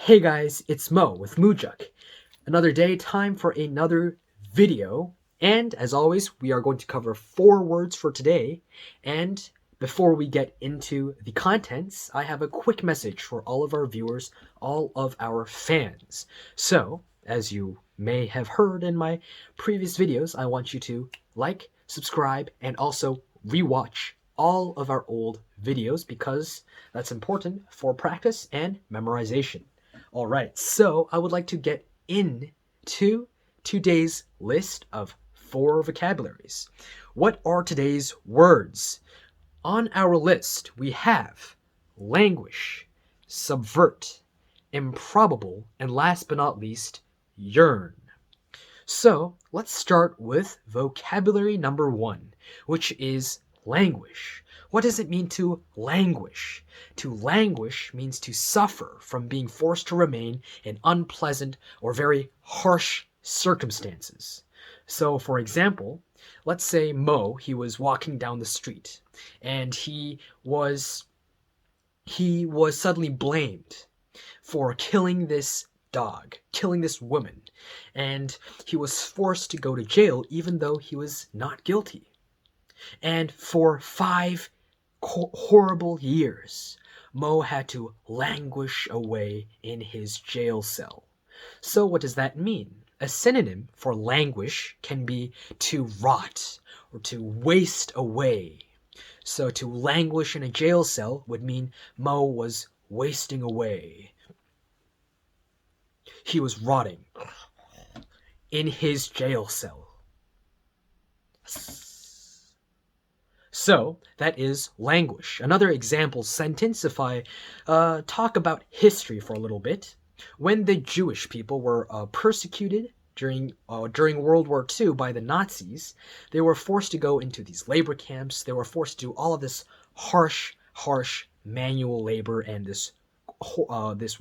Hey guys, it's Mo with Mujuk. Another day, time for another video. And as always, we are going to cover 4 words for today. And before we get into the contents, I have a quick message for all of our viewers, all of our fans. So, as you may have heard in my previous videos, I want you to like, subscribe, and also rewatch all of our old videos because that's important for practice and memorization. All right, so I would like to get into today's list of 4 vocabularies. What are today's words? On our list, we have languish, subvert, improbable, and last but not least, yearn. So let's start with vocabulary number 1, which is languish. What does it mean to languish? To languish means to suffer from being forced to remain in unpleasant or very harsh circumstances. So, for example, let's say Mo, he was walking down the street and he was suddenly blamed for killing this dog, killing this woman, and he was forced to go to jail even though he was not guilty. And for 5 horrible years, Mo had to languish away in his jail cell. So what does that mean? A synonym for languish can be to rot or to waste away. So to languish in a jail cell would mean Mo was wasting away. He was rotting in his jail cell. So, that is languish. Another example sentence, if I talk about history for a little bit. When the Jewish people were persecuted during World War II by the Nazis, they were forced to go into these labor camps. They were forced to do all of this harsh manual labor and this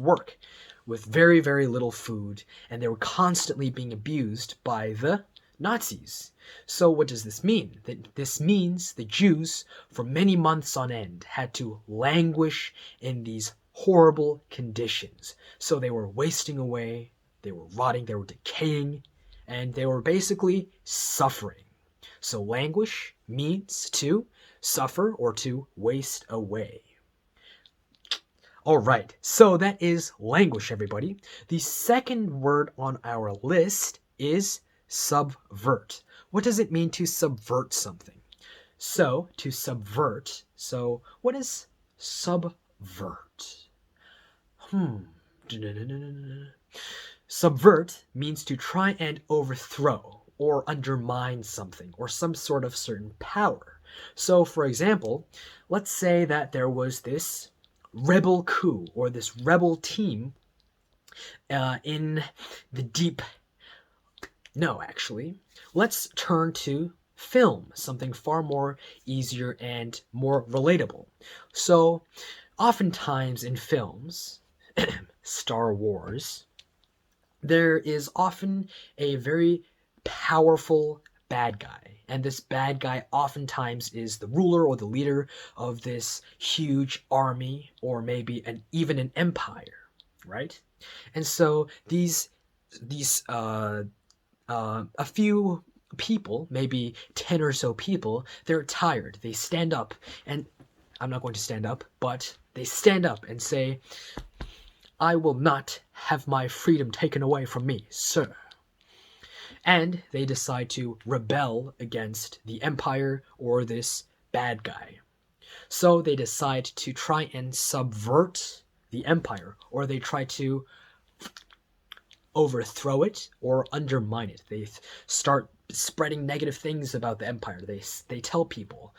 work with very, very little food, and they were constantly being abused by the Nazis. So what does this mean? This means the Jews, for many months on end, had to languish in these horrible conditions. So they were wasting away, they were rotting, they were decaying, and they were basically suffering. So languish means to suffer or to waste away. All right, so that is languish, everybody. The second word on our list is subvert. What does it mean to subvert something? So, to subvert, so what is subvert? Subvert means to try and overthrow or undermine something or some sort of certain power. So, for example, let's say that there was this rebel coup or this rebel team in the deep... No, actually, let's turn to film, something far more easier and more relatable. So, oftentimes in films, Star Wars, there is often a very powerful bad guy. And this bad guy oftentimes is the ruler or the leader of this huge army or maybe even an empire, right? And so a few people, maybe 10 or so people, they're tired. They stand up, and I'm not going to stand up, but they stand up and say, "I will not have my freedom taken away from me, sir." And they decide to rebel against the empire or this bad guy. So they decide to try and subvert the empire, or they try to overthrow it or undermine it. They start spreading negative things about the empire. They tell people,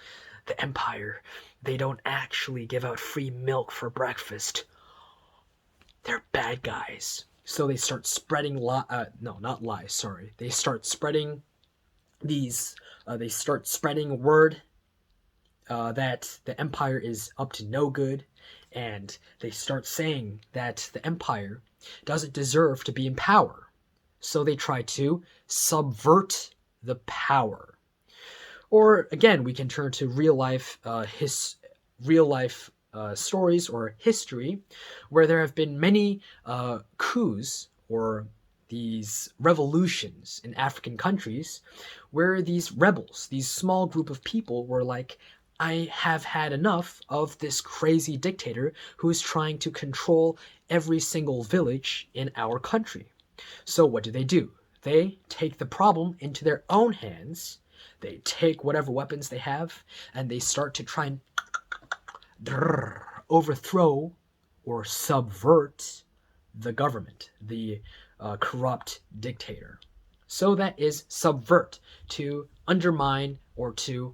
the empire, they don't actually give out free milk for breakfast. They're bad guys. So they start spreading They start spreading word that the empire is up to no good, and they start saying that the empire doesn't deserve to be in power. So they try to subvert the power. Or again, we can turn to real life stories or history where there have been many coups or these revolutions in African countries where these rebels, these small group of people were like, I have had enough of this crazy dictator who is trying to control every single village in our country. So what do? They take the problem into their own hands. They take whatever weapons they have and they start to try and overthrow or subvert the government, the corrupt dictator. So that is subvert, to undermine or to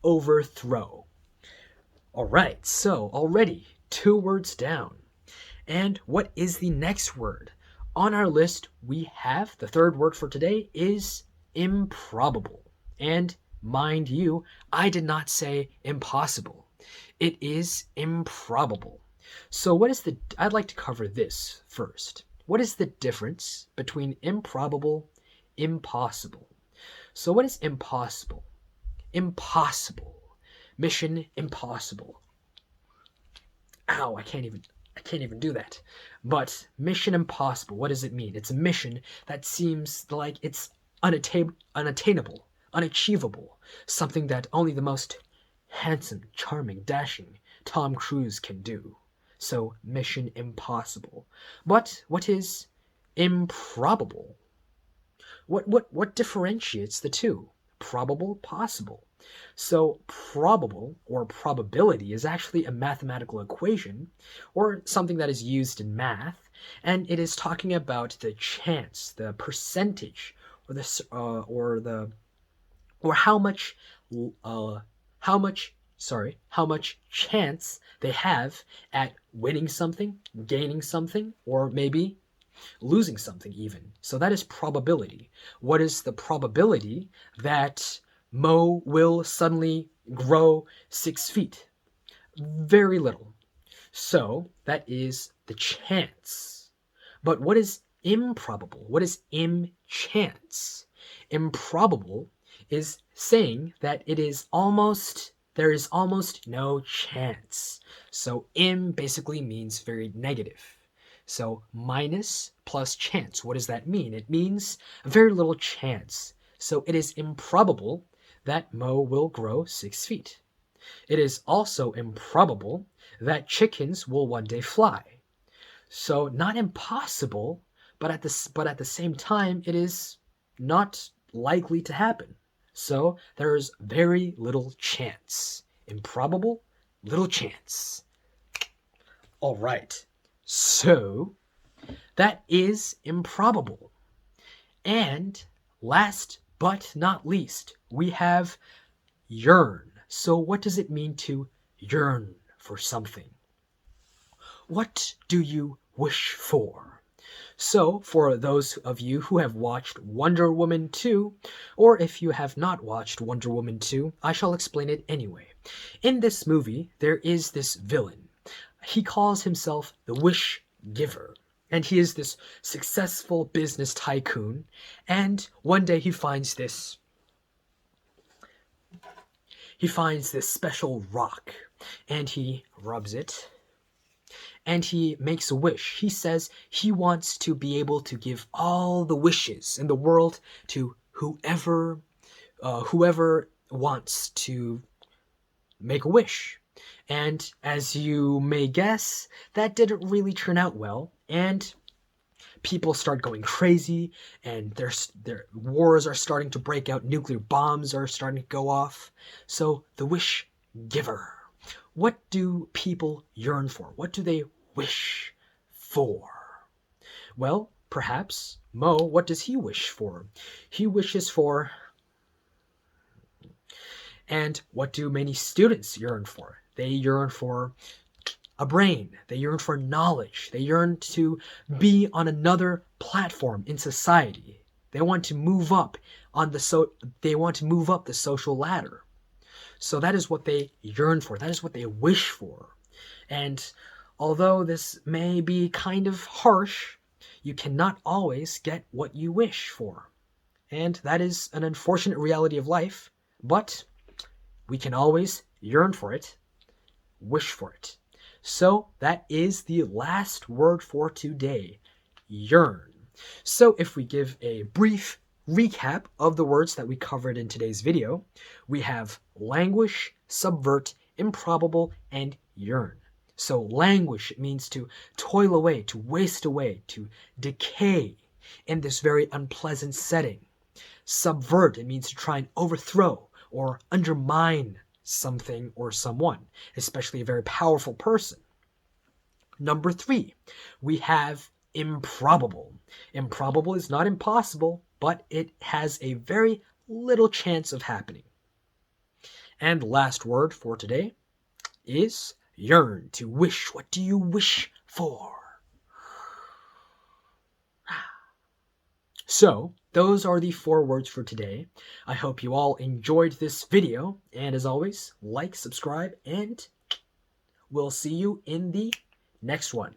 overthrow. All right, so already 2 words down. And what is the next word? On our list, we have the 3rd word for today is improbable. And mind you, I did not say impossible. It is improbable. So I'd like to cover this first. What is the difference between improbable, impossible? So what is impossible? Impossible. Mission impossible. Ow, I can't even do that. But mission impossible, what does it mean? It's a mission that seems like it's unattainable, unachievable, something that only the most handsome, charming, dashing Tom Cruise can do. So mission impossible. But what is improbable? What differentiates the two? Probable, possible. So probable or probability is actually a mathematical equation or something that is used in math, and it is talking about the chance, the percentage, or how much chance they have at winning something, gaining something, or maybe losing something even. So that is probability. What is the probability that Mo will suddenly grow 6 feet? Very little. So that is the chance. But what is improbable? What is chance? Improbable is saying that there is almost no chance. So basically means very negative. So minus plus chance, what does that mean? It means very little chance. So it is improbable that Mo will grow 6 feet. It is also improbable that chickens will one day fly. So not impossible, but at the same time, it is not likely to happen. So there is very little chance. Improbable, little chance. All right. So that is improbable. And last but not least, we have yearn. So what does it mean to yearn for something? What do you wish for? So for those of you who have watched Wonder Woman 2, or if you have not watched Wonder Woman 2, I shall explain it anyway. In this movie, there is this villain. He calls himself the Wish Giver, and he is this successful business tycoon, and one day he finds this special rock, and he rubs it, and he makes a wish. He says he wants to be able to give all the wishes in the world to whoever wants to make a wish. And as you may guess, that didn't really turn out well, and people start going crazy, and their wars are starting to break out, nuclear bombs are starting to go off. So the wish giver. What do people yearn for? What do they wish for? Well, perhaps Mo, what does he wish for? He wishes for... And what do many students yearn for? They yearn for a brain. They yearn for knowledge. They yearn to be on another platform in society. They want to move up the social ladder. So that is what they yearn for. That is what they wish for. And although this may be kind of harsh, you cannot always get what you wish for. And that is an unfortunate reality of life, but we can always yearn for it. wish for it. So that is the last word for today, yearn. So if we give a brief recap of the words that we covered in today's video, we have languish, subvert, improbable, and yearn. So languish, it means to toil away, to waste away, to decay in this very unpleasant setting. Subvert, it means to try and overthrow or undermine something or someone, especially a very powerful person. Number 3, we have improbable. Improbable is not impossible, but it has a very little chance of happening. And last word for today is yearn, to wish. What do you wish for? So, those are the 4 words for today. I hope you all enjoyed this video, and as always, like, subscribe, and we'll see you in the next one.